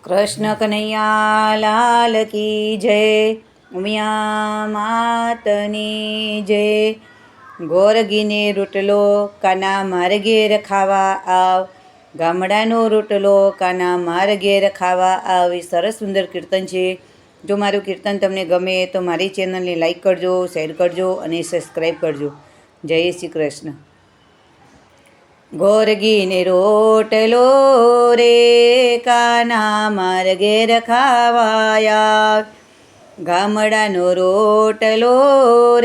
કૃષ્ણ કનૈયા લાલ કી જય, ઉમિયા માતની જય। ગોરગીને રોટલો કાના મારે ઘેર ખાવા આવ, ગામડાનો રોટલો કાના મારે ઘેર ખાવા આવ। એ સરસ સુંદર કીર્તન છે। જો મારું કીર્તન તમને ગમે તો મારી ચેનલને લાઈક કરજો, શેર કરજો અને સબસ્ક્રાઈબ કરજો। જય શ્રી કૃષ્ણ। ગોરગીને રોટલો રે કાના માર ઘેર ખાવા આવ, ગામડાનો રોટલો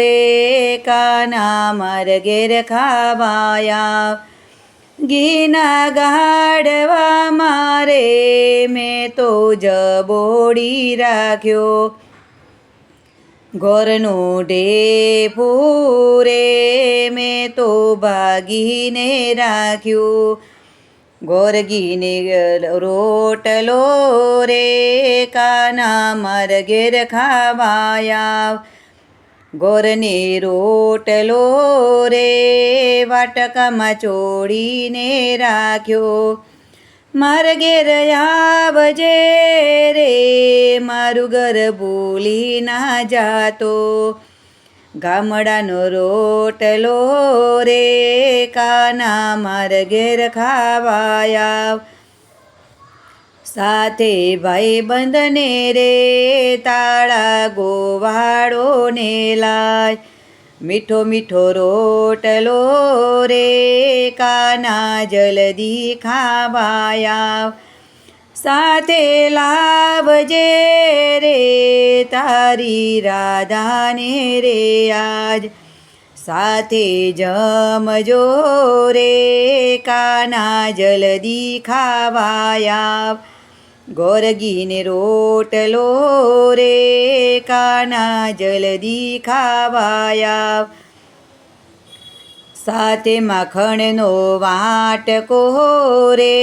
રે કાના માર ઘેર ખાવા આવ। ઘીના ગાડવા મારે મેં તો જબોડી રાખ્યો, ઘરનું ઢેફું રે મેં તો ભાગીને રાખ્યું। ગોરગીને રોટલો રે કાના માર ઘેર ખાવા આવ, ગોરને રોટલો રે વાટકામાં ચોળીને રાખ્યો। માર ઘેર આવજે રે મારું ઘર ભૂલી ના જાતો, ગામડાનો રોટલો રે કાના માર ઘેર ખાવા આવ। સાથે ભાઈબંધને રે તાળા ગોવાળોને લાય, મીઠો મીઠો રોટલો રે કાના જલ્દી ખાવા આવ। સાથે લાવજે રે તારી રાધાને રે આજ, સાથે જમજો રે કાના જલ્દી ખાવા આવ। ગોરગીને રોટલો રે કાના જલ્દી ખાવા આવ। સાથે માખણનો વાટકો રે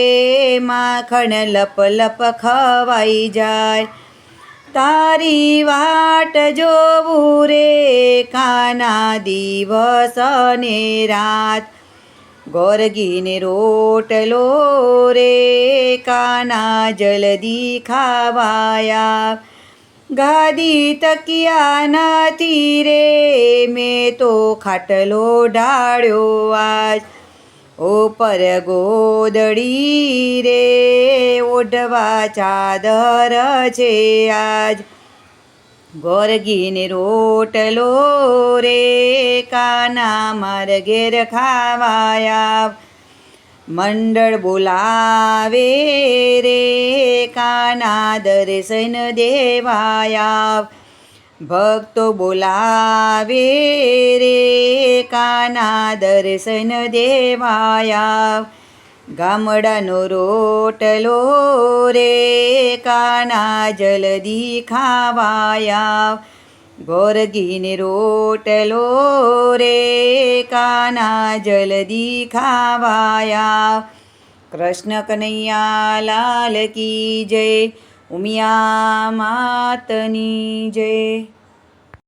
માખણ લપ લપ ખવાઈ જાય, તારી વાટ જોવું રે કાના દિવસ ને રાત। ગોરગીને રોટલો રે કાના જલ્દી ખાવા આવ। ગાદી તકિયા નથી રે મેં તો ખાટલો ઢાળ્યો આજ, ઉપર ગોદડી રે ઓઢવા ચાદર છે આજ। ગોરગીને રોટલો રે કાના માર ઘેર ખાવા આવ। મંડળ બોલાવે રે કાના દર્શન દેવા આવ, ભક્તો બોલાવે રે કાના દર્શન દેવા આવ। ગામડાનો રોટલો રે કાના જલ્દી ખાવા આવ। ગોરગીને રોટલો રે કાના જલ્દી ખાવા આવ। કૃષ્ણ કનૈયા લાલ કી જય, ઉમિયા માતની જય।